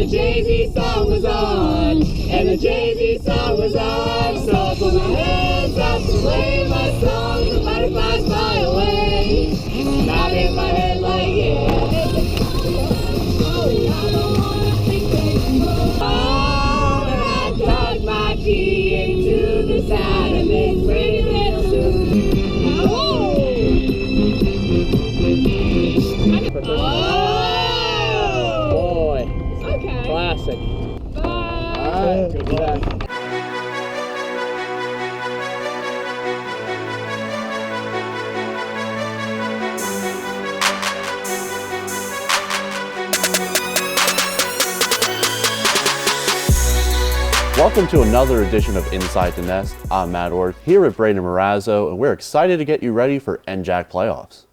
the Jay-Z song was on, and the Jay-Z song was on. So I put my hands up to play my song from 95 miles away. Nodding my head like yeah. Oh, and I dug my key into the side of this pretty little suit. Oh! Boy. Okay. Classic. Bye. All right. Good luck. Welcome to another edition of Inside the Nest. I'm Matt Ord, here with Brayden Marazzo, and we're excited to get you ready for NJAC playoffs.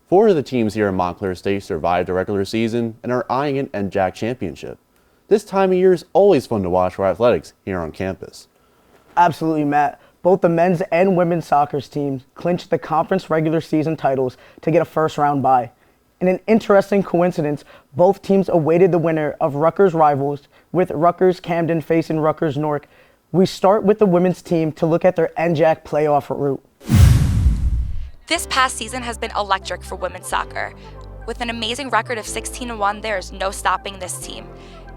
4 of the teams here in Montclair State survived the regular season and are eyeing an NJAC championship. This time of year is always fun to watch for athletics here on campus. Absolutely, Matt. Both the men's and women's soccer teams clinched the conference regular season titles to get a first-round bye. In an interesting coincidence, both teams awaited the winner of Rutgers rivals, with Rutgers Camden facing Rutgers Newark. We start with the women's team to look at their NJAC playoff route. This past season has been electric for women's soccer. With an amazing record of 16-1, there is no stopping this team.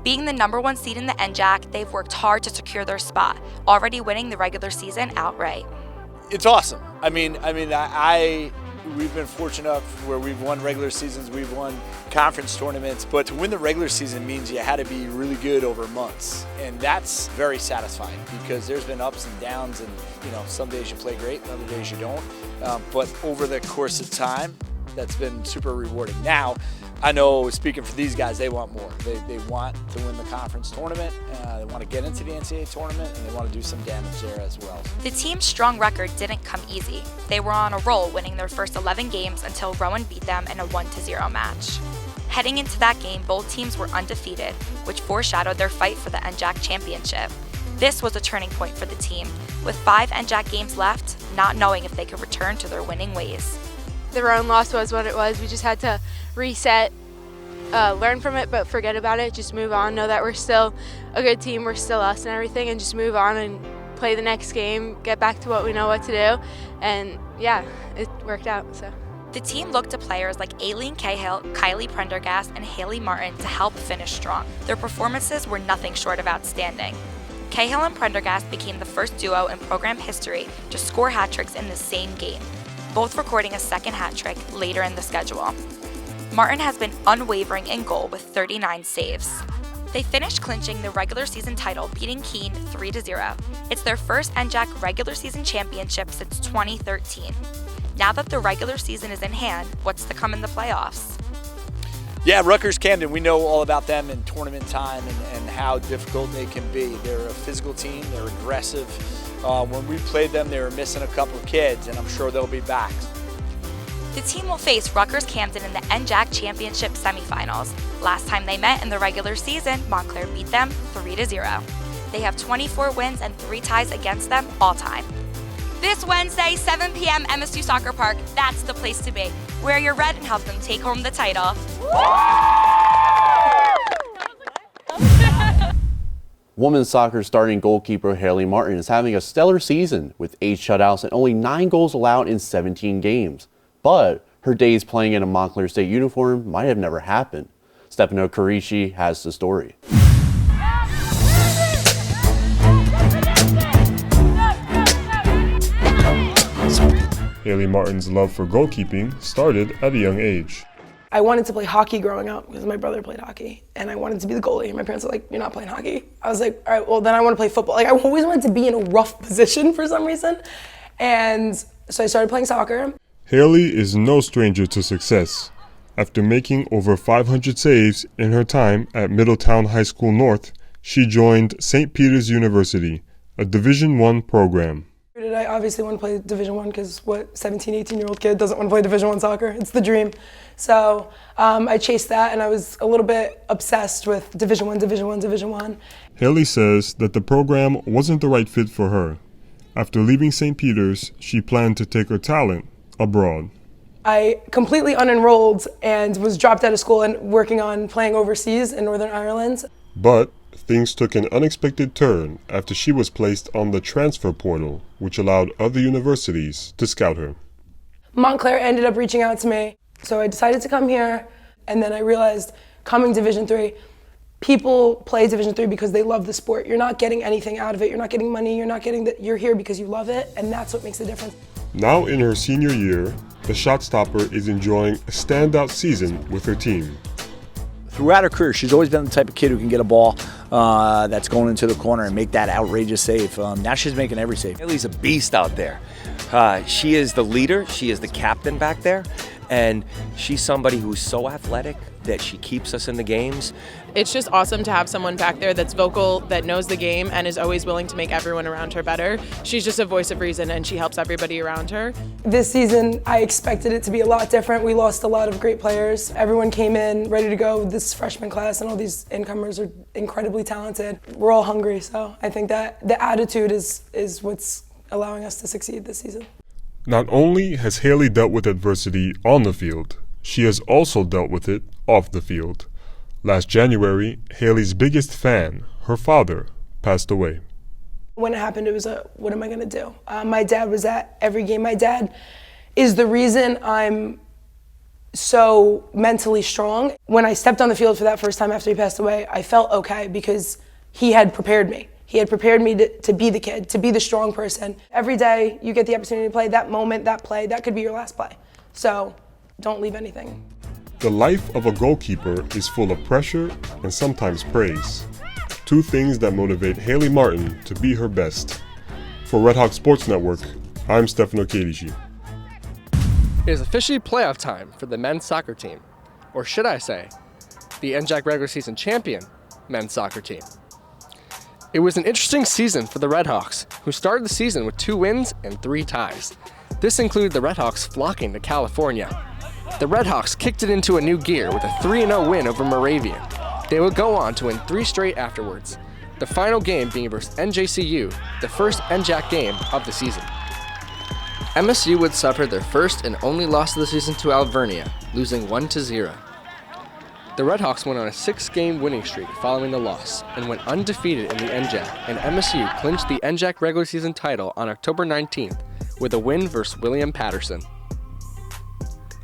Being the #1 seed in the NJAC, they've worked hard to secure their spot, already winning the regular season outright. It's awesome. We've been fortunate enough where we've won regular seasons, we've won conference tournaments, but to win the regular season means you had to be really good over months. And that's very satisfying because there's been ups and downs, and some days you play great, and other days you don't. But over the course of time, that's been super rewarding. Now, I know, speaking for these guys, they want more. They want to win the conference tournament, they want to get into the NCAA tournament, and they want to do some damage there as well. The team's strong record didn't come easy. They were on a roll, winning their first 11 games until Rowan beat them in a 1-0 match. Heading into that game, both teams were undefeated, which foreshadowed their fight for the NJAC championship. This was a turning point for the team, with 5 NJAC games left, not knowing if they could return to their winning ways. The Rowan loss was what it was. We just had to reset, learn from it, but forget about it. Just move on. Know that we're still a good team. We're still us and everything, and just move on and play the next game. Get back to what we know what to do, and yeah, it worked out. So. The team looked to players like Aileen Cahill, Kylie Prendergast, and Haley Martin to help finish strong. Their performances were nothing short of outstanding. Cahill and Prendergast became the first duo in program history to score hat tricks in the same game, both recording a second hat trick later in the schedule. Martin has been unwavering in goal with 39 saves. They finished clinching the regular season title, beating Keene 3-0. It's their first NJAC regular season championship since 2013. Now that the regular season is in hand, what's to come in the playoffs? Yeah, Rutgers Camden, we know all about them in tournament time and how difficult they can be. They're a physical team, they're aggressive. When we played them, they were missing a couple of kids, and I'm sure they'll be back. The team will face Rutgers Camden in the NJAC Championship semifinals. Last time they met in the regular season, Montclair beat them 3-0. They have 24 wins and 3 ties against them all time. This Wednesday, 7 p.m. MSU Soccer Park, that's the place to be. Wear your red and help them take home the title. Women's soccer starting goalkeeper Haley Martin is having a stellar season with 8 shutouts and only 9 goals allowed in 17 games. But her days playing in a Montclair State uniform might have never happened. Stefano Carici has the story. Haley Martin's love for goalkeeping started at a young age. I wanted to play hockey growing up because my brother played hockey, and I wanted to be the goalie. My parents were like, "You're not playing hockey." I was like, "All right, well then I want to play football." Like I always wanted to be in a rough position for some reason, and so I started playing soccer. Haley is no stranger to success. After making over 500 saves in her time at Middletown High School North, she joined St. Peter's University, a Division I program. I obviously want to play Division I because what 17, 18-year-old kid doesn't want to play Division I soccer? It's the dream. So I chased that, and I was a little bit obsessed with Division I. Haley says that the program wasn't the right fit for her. After leaving St. Peter's, she planned to take her talent abroad. I completely unenrolled and was dropped out of school and working on playing overseas in Northern Ireland. But things took an unexpected turn after she was placed on the transfer portal, which allowed other universities to scout her. Montclair ended up reaching out to me, so I decided to come here, and then I realized coming Division III, people play Division III because they love the sport. You're not getting anything out of it. You're not getting money. You're here because you love it, and that's what makes the difference. Now in her senior year, the shot stopper is enjoying a standout season with her team. Throughout her career, she's always been the type of kid who can get a ball that's going into the corner and make that outrageous save. Now she's making every save. Haley's a beast out there. She is the leader. She is the captain back there. And she's somebody who's so athletic that she keeps us in the games. It's just awesome to have someone back there that's vocal, that knows the game, and is always willing to make everyone around her better. She's just a voice of reason, and she helps everybody around her. This season, I expected it to be a lot different. We lost a lot of great players. Everyone came in ready to go. This freshman class and all these incomers are incredibly talented. We're all hungry, so I think that the attitude is what's allowing us to succeed this season. Not only has Haley dealt with adversity on the field, she has also dealt with it off the field. Last January, Haley's biggest fan, her father, passed away. When it happened, it was what am I gonna do? My dad was at every game. My dad is the reason I'm so mentally strong. When I stepped on the field for that first time after he passed away, I felt okay because he had prepared me. He had prepared me to be the kid, to be the strong person. Every day you get the opportunity to play, that moment, that play, that could be your last play. So don't leave anything. The life of a goalkeeper is full of pressure and sometimes praise. Two things that motivate Haley Martin to be her best. For RedHawks Sports Network, I'm Stefano Cadici. It is officially playoff time for the men's soccer team, or should I say, the NJAC regular season champion men's soccer team. It was an interesting season for the RedHawks, who started the season with 2 wins and 3 ties. This included the RedHawks flocking to California. The RedHawks kicked it into a new gear with a 3-0 win over Moravian. They would go on to win 3 straight afterwards, the final game being versus NJCU, the first NJAC game of the season. MSU would suffer their first and only loss of the season to Alvernia, losing 1-0. The RedHawks went on a 6-game winning streak following the loss and went undefeated in the NJAC, and MSU clinched the NJAC regular season title on October 19th with a win versus William Patterson.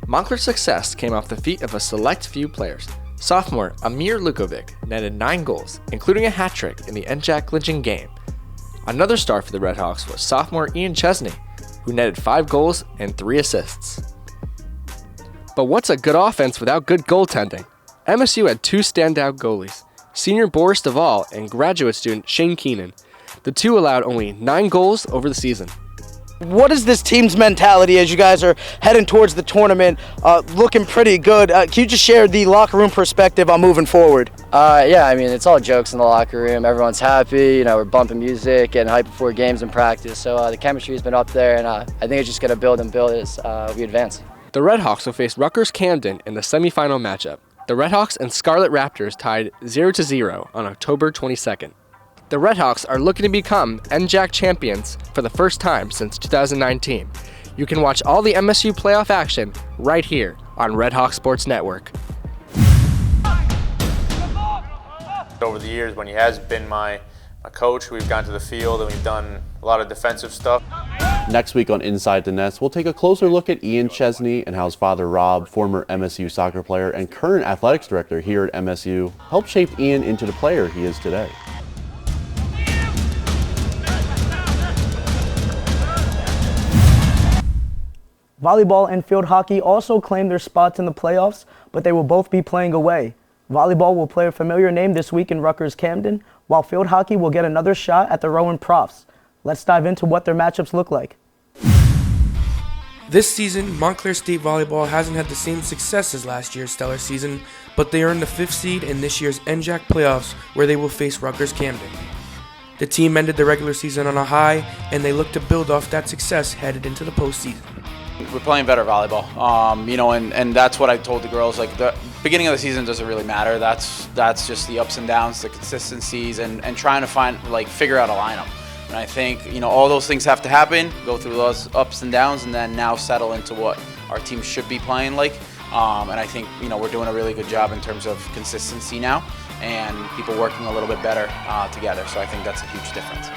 Montclair's success came off the feet of a select few players. Sophomore Amir Lukovic netted 9 goals, including a hat trick in the NJAC clinching game. Another star for the RedHawks was sophomore Ian Chesney, who netted 5 goals and 3 assists. But what's a good offense without good goaltending? MSU had 2 standout goalies, senior Boris Duvall and graduate student Shane Keenan. The two allowed only 9 goals over the season. What is this team's mentality as you guys are heading towards the tournament, looking pretty good? Can you just share the locker room perspective on moving forward? Yeah, I mean, it's all jokes in the locker room. Everyone's happy, we're bumping music and hype before games and practice. So the chemistry's been up there, and I think it's just going to build and build as we advance. The RedHawks will face Rutgers Camden in the semifinal matchup. The RedHawks and Scarlet Raptors tied 0-0 on October 22nd. The RedHawks are looking to become NJAC champions for the first time since 2019. You can watch all the MSU playoff action right here on RedHawks Sports Network. Over the years, when he has been my coach, we've gone to the field and we've done a lot of defensive stuff. Next week on Inside the Nest, we'll take a closer look at Ian Chesney and how his father Rob, former MSU soccer player and current athletics director here at MSU, helped shape Ian into the player he is today. Volleyball and field hockey also claimed their spots in the playoffs, but they will both be playing away. Volleyball will play a familiar name this week in Rutgers Camden, while field hockey will get another shot at the Rowan Profs. Let's dive into what their matchups look like. This season, Montclair State volleyball hasn't had the same success as last year's stellar season, but they earned the 5th seed in this year's NJAC playoffs, where they will face Rutgers Camden. The team ended the regular season on a high, and they look to build off that success headed into the postseason. We're playing better volleyball, and that's what I told the girls. Like, the beginning of the season doesn't really matter. That's just the ups and downs, the consistencies, and trying to figure out a lineup. And I think, all those things have to happen, go through those ups and downs, and then now settle into what our team should be playing like. And I think, we're doing a really good job in terms of consistency now. and people working a little bit better together. So I think that's a huge difference.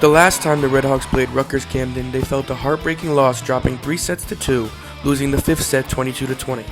The last time the RedHawks played Rutgers Camden, they felt a heartbreaking loss, dropping 3-2, losing the 5th set 22-20.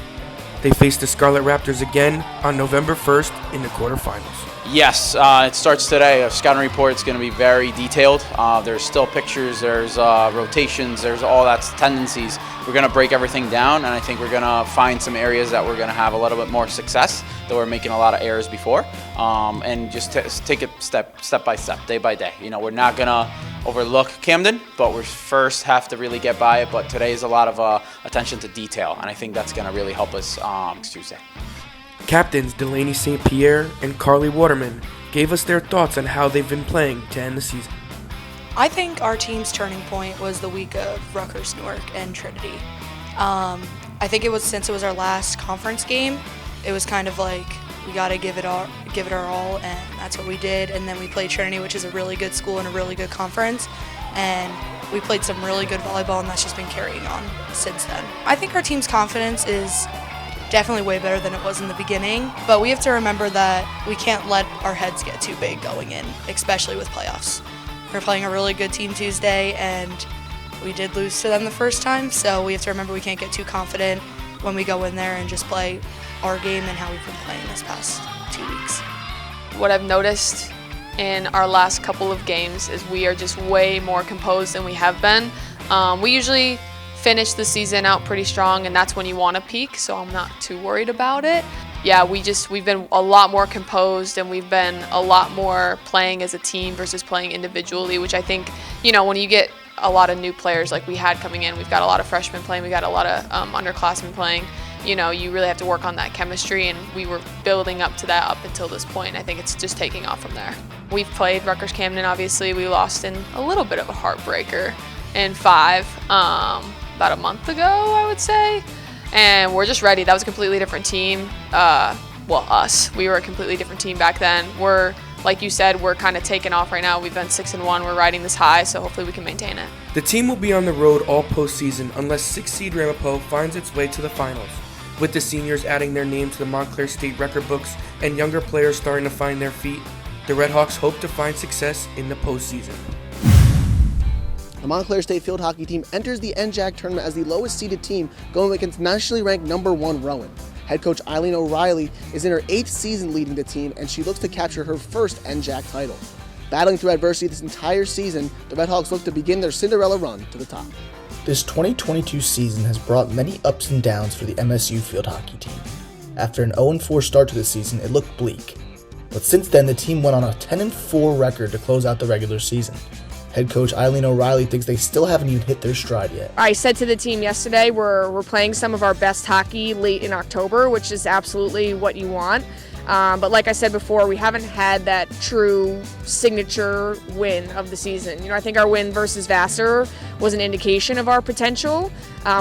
They faced the Scarlet Raptors again on November 1st in the quarterfinals. Yes, it starts today. A scouting report is going to be very detailed. There's still pictures, there's rotations, there's all that tendencies. We're going to break everything down, and I think we're going to find some areas that we're going to have a little bit more success, that we're making a lot of errors before, and just take it step by step, day by day. You know, we're not going to overlook Camden, but we first have to really get by it. But today is a lot of attention to detail, and I think that's going to really help us next Tuesday. Captains Delaney St. Pierre and Carly Waterman gave us their thoughts on how they've been playing to end the season. I think our team's turning point was the week of Rutgers, Newark, and Trinity. I think it was, since it was our last conference game, it was kind of like we got to give it our all, and that's what we did. And then we played Trinity, which is a really good school and a really good conference, and we played some really good volleyball, and that's just been carrying on since then. I think our team's confidence is definitely way better than it was in the beginning, but we have to remember that we can't let our heads get too big going in, especially with playoffs. We're playing a really good team Tuesday, and we did lose to them the first time, so we have to remember we can't get too confident when we go in there and just play our game and how we've been playing this past 2 weeks. What I've noticed in our last couple of games is we are just way more composed than we have been. We usually finish the season out pretty strong, and that's when you want to peak, so I'm not too worried about it. Yeah, we've been a lot more composed, and we've been a lot more playing as a team versus playing individually, which I think, you know, when you get a lot of new players like we had coming in, we've got a lot of freshmen playing, we got a lot of underclassmen playing, you know, you really have to work on that chemistry, and we were building up to that up until this point. I think it's just taking off from there. We've played Rutgers Camden, obviously. We lost in a little bit of a heartbreaker in 5, about a month ago, I would say. And we're just ready. That was a completely different team. Well, us. We were a completely different team back then. We're, like you said, we're kind of taking off right now. We've been 6-1. We're riding this high, so hopefully we can maintain it. The team will be on the road all postseason unless 6th seed Ramapo finds its way to the finals. With the seniors adding their name to the Montclair State record books and younger players starting to find their feet, the RedHawks hope to find success in the postseason. The Montclair State field hockey team enters the NJAC tournament as the lowest seeded team, going against nationally ranked #1 Rowan. Head coach Eileen O'Reilly is in her 8th season leading the team, and she looks to capture her first NJAC title. Battling through adversity this entire season, the RedHawks look to begin their Cinderella run to the top. This 2022 season has brought many ups and downs for the MSU field hockey team. After an 0-4 start to the season, it looked bleak. But since then, the team went on a 10-4 record to close out the regular season. Head coach Eileen O'Reilly thinks they still haven't even hit their stride yet. I said to the team yesterday, we're playing some of our best hockey late in October, which is absolutely what you want. But like I said before, we haven't had that true signature win of the season. You know, I think our win versus Vassar was an indication of our potential.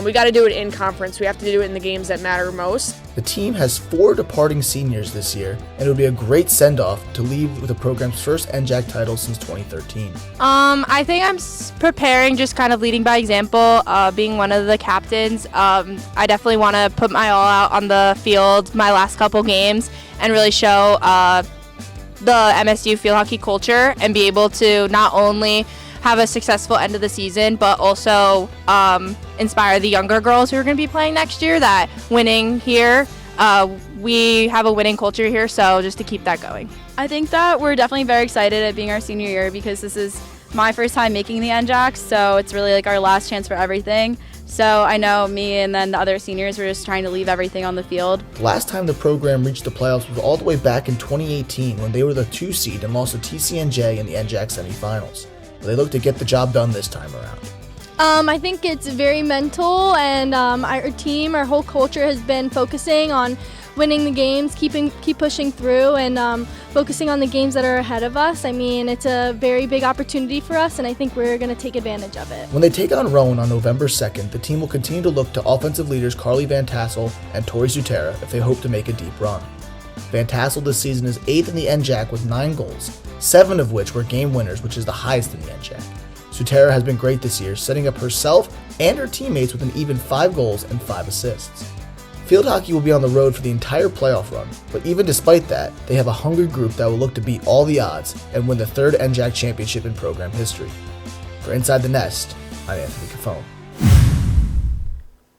We got to do it in conference. We have to do it in the games that matter most. The team has 4 departing seniors this year, and it would be a great send-off to leave with the program's first NJAC title since 2013. I think I'm preparing, just kind of leading by example, being one of the captains. I definitely want to put my all out on the field my last couple games and really show the MSU field hockey culture and be able to not only have a successful end of the season, but also inspire the younger girls who are going to be playing next year that winning here, we have a winning culture here, so just to keep that going. I think that we're definitely very excited at being our senior year because this is my first time making the NJAC, so it's really like our last chance for everything. So I know me and then the other seniors were just trying to leave everything on the field. The last time the program reached the playoffs was all the way back in 2018 when they were the 2 seed and lost to TCNJ in the NJAC semifinals. But they look to get the job done this time around. I think it's very mental, and our team, our whole culture has been focusing on winning the games, keep pushing through, and focusing on the games that are ahead of us. I mean, it's a very big opportunity for us, and I think we're going to take advantage of it. When they take on Rowan on November 2nd, the team will continue to look to offensive leaders Carly Van Tassel and Tori Sutera if they hope to make a deep run. Van Tassel this season is 8th in the NJAC with 9 goals, 7 of which were game winners, which is the highest in the NJAC. Sutera has been great this year, setting up herself and her teammates with an even 5 goals and 5 assists. Field hockey will be on the road for the entire playoff run, but even despite that, they have a hungry group that will look to beat all the odds and win the third NJAC championship in program history. For Inside the Nest, I'm Anthony Cafone.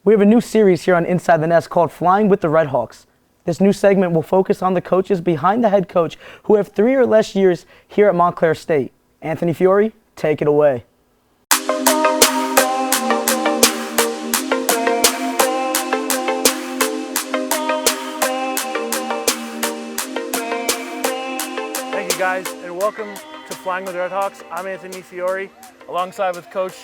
We have a new series here on Inside the Nest called Flying with the RedHawks. This new segment will focus on the coaches behind the head coach who have 3 or less years here at Montclair State. Anthony Fiore, take it away. Thank you guys, and welcome to Flying with the RedHawks. I'm Anthony Fiore, alongside with Coach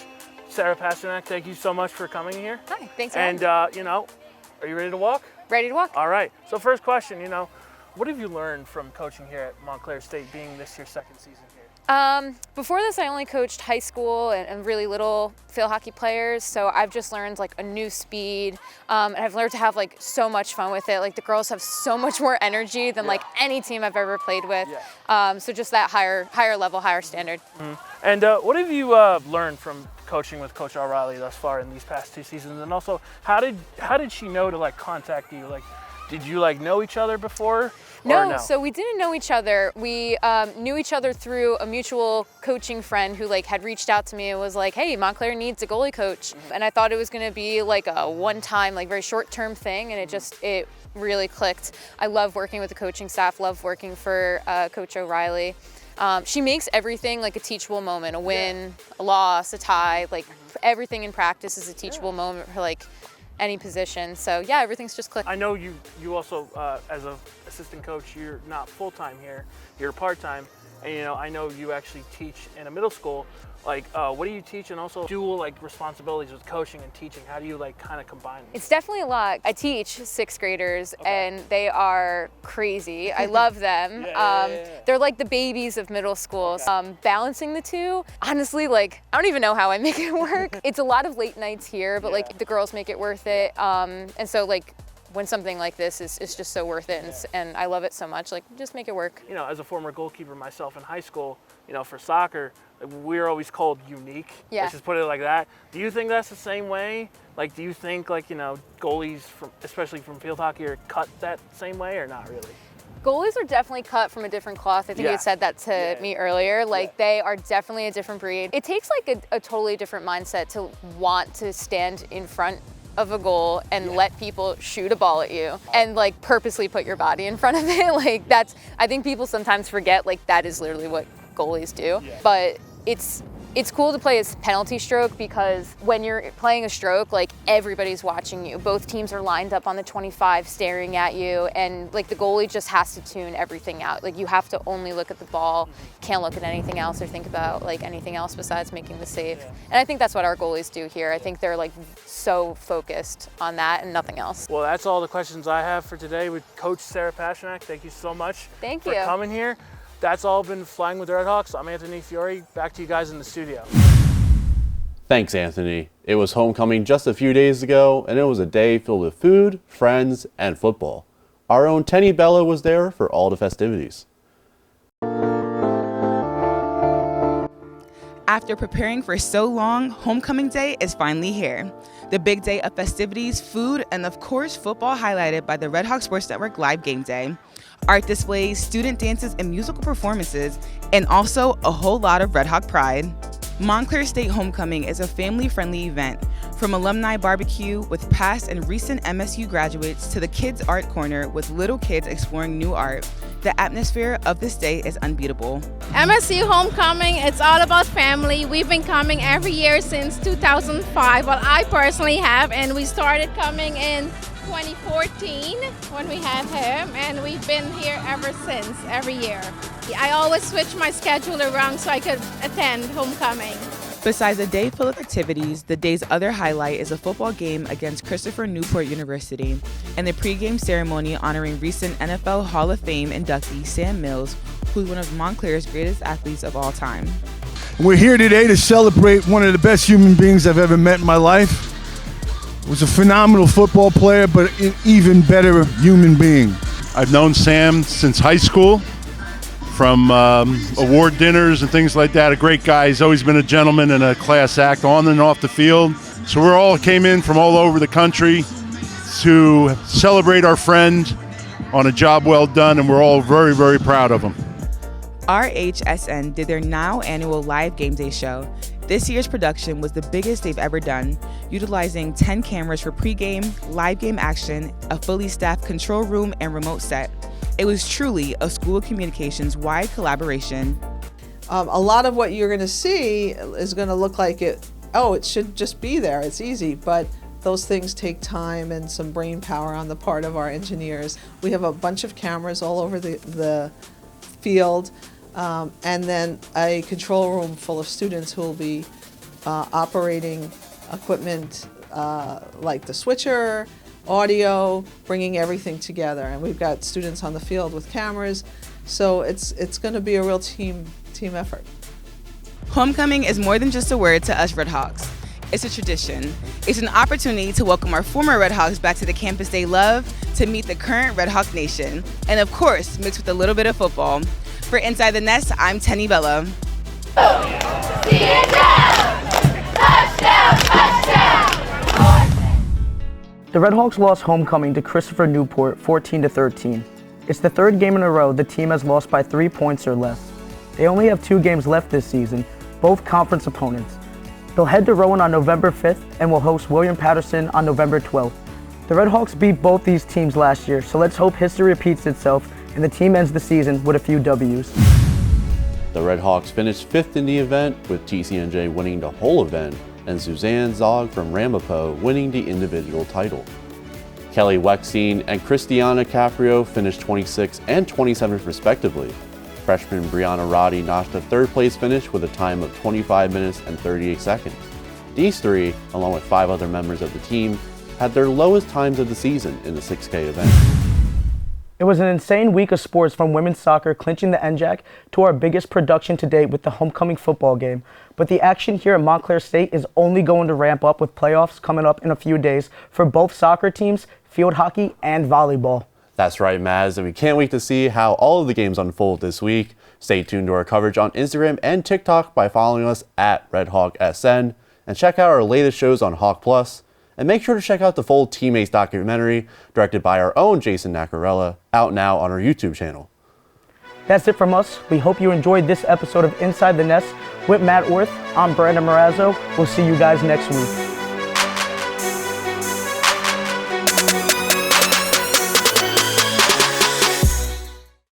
Sarah Pasternak. Thank you so much for coming here. Hi, thanks for having me. And, are you ready to walk? Ready to walk. All right. So first question, what have you learned from coaching here at Montclair State, being this your second season here? Before this, I only coached high school and really little field hockey players, so I've just learned like a new speed, and I've learned to have like so much fun with it. Like the girls have so much more energy than like any team I've ever played with. So just that higher level, higher standard. Mm-hmm. And what have you learned from coaching with Coach O'Reilly thus far in these past 2 seasons? And also, how did she know to like contact you? Like, did you like know each other before? No, so we didn't know each other. We knew each other through a mutual coaching friend who like had reached out to me and was like, hey, Montclair needs a goalie coach. And I thought it was gonna be like a one-time, like very short-term thing, and it really clicked. I love working with the coaching staff, love working for Coach O'Reilly. She makes everything like a teachable moment, a win, a loss, a tie, like everything in practice is a teachable moment for like any position. So yeah, everything's just clicked. I know you also, as an assistant coach, you're not full-time here, you're part-time. And I know you actually teach in a middle school. Like, what do you teach, and also dual like responsibilities with coaching and teaching? How do you like kind of combine them? It's definitely a lot. I teach 6th graders, and they are crazy. I love them. They're like the babies of middle school. Balancing the two, honestly, like I don't even know how I make it work. It's a lot of late nights here, but like the girls make it worth it. And so like when something like this is just so worth it, and I love it so much, like just make it work. As a former goalkeeper myself in high school, for soccer, we're always called unique. Yeah. Let's just put it like that. Do you think that's the same way? Like, do you think like, goalies, especially from field hockey, are cut that same way or not really? Goalies are definitely cut from a different cloth. I think you had said that to me earlier. Like they are definitely a different breed. It takes like a totally different mindset to want to stand in front of a goal and let people shoot a ball at you and like purposely put your body in front of it. Like I think people sometimes forget like that is literally what goalies do. But it's cool to play a penalty stroke because when you're playing a stroke, like everybody's watching you. Both teams are lined up on the 25 staring at you, and like the goalie just has to tune everything out. Like you have to only look at the ball, can't look at anything else or think about like anything else besides making the save. And I think that's what our goalies do here. I think they're like so focused on that and nothing else. Well, that's all the questions I have for today with Coach Sarah Pasternak. Thank you so much for coming here. That's all been Flying with the RedHawks. I'm Anthony Fiore. Back to you guys in the studio. Thanks, Anthony. It was homecoming just a few days ago, and it was a day filled with food, friends, and football. Our own Tenny Bella was there for all the festivities. After preparing for so long, homecoming day is finally here. The big day of festivities, food, and of course football, highlighted by the RedHawks Sports Network Live Game Day. Art displays, student dances, and musical performances, and also a whole lot of RedHawk pride. Montclair State Homecoming is a family-friendly event, from alumni barbecue with past and recent MSU graduates to the Kids Art Corner with little kids exploring new art. The atmosphere of this day is unbeatable. MSU Homecoming, it's all about family. We've been coming every year since 2005. Well, I personally have, and we started coming in 2014 when we had him, and we've been here ever since, every year. I always switch my schedule around so I could attend homecoming. Besides a day full of activities, the day's other highlight is a football game against Christopher Newport University and the pregame ceremony honoring recent NFL Hall of Fame inductee Sam Mills, who's one of Montclair's greatest athletes of all time. We're here today to celebrate one of the best human beings I've ever met in my life. Was a phenomenal football player, but an even better human being. I've known Sam since high school, from award dinners and things like that. A great guy. He's always been a gentleman and a class act on and off the field. So we all came in from all over the country to celebrate our friend on a job well done, and we're all very, very proud of him. RHSN did their now annual live game day show. This year's production was the biggest they've ever done, utilizing 10 cameras for pregame, live game action, a fully staffed control room, and remote set. It was truly a School of Communications wide collaboration. A lot of what you're going to see is going to look like it should just be there, it's easy, but those things take time and some brain power on the part of our engineers. We have a bunch of cameras all over the field, and then a control room full of students who will be operating equipment like the switcher, audio, bringing everything together. And we've got students on the field with cameras, so it's going to be a real team effort. Homecoming is more than just a word to us RedHawks. It's a tradition. It's an opportunity to welcome our former RedHawks back to the campus they love, to meet the current RedHawk Nation, and of course, mixed with a little bit of football. For Inside the Nest, I'm Tenny Bella. The RedHawks lost homecoming to Christopher Newport 14-13. It's the third game in a row the team has lost by 3 points or less. They only have 2 games left this season, both conference opponents. They'll head to Rowan on November 5th and will host William Patterson on November 12th. The RedHawks beat both these teams last year, so let's hope history repeats itself and the team ends the season with a few W's. The RedHawks finished 5th in the event, with TCNJ winning the whole event and Suzanne Zog from Ramapo winning the individual title. Kelly Wexstein and Christiana Caprio finished 26th and 27th respectively. Freshman Brianna Roddy notched a 3rd place finish with a time of 25 minutes and 38 seconds. These 3, along with 5 other members of the team, had their lowest times of the season in the 6K event. It was an insane week of sports, from women's soccer clinching the NJAC to our biggest production to date with the homecoming football game. But the action here at Montclair State is only going to ramp up with playoffs coming up in a few days for both soccer teams, field hockey, and volleyball. That's right, Maz, and we can't wait to see how all of the games unfold this week. Stay tuned to our coverage on Instagram and TikTok by following us at RedHawkSN, and check out our latest shows on Hawk Plus. And make sure to check out the full Teammates documentary directed by our own Jason Nacarella, out now on our YouTube channel. That's it from us. We hope you enjoyed this episode of Inside the Nest with Matt Orth. I'm Brandon Morazzo. We'll see you guys next week.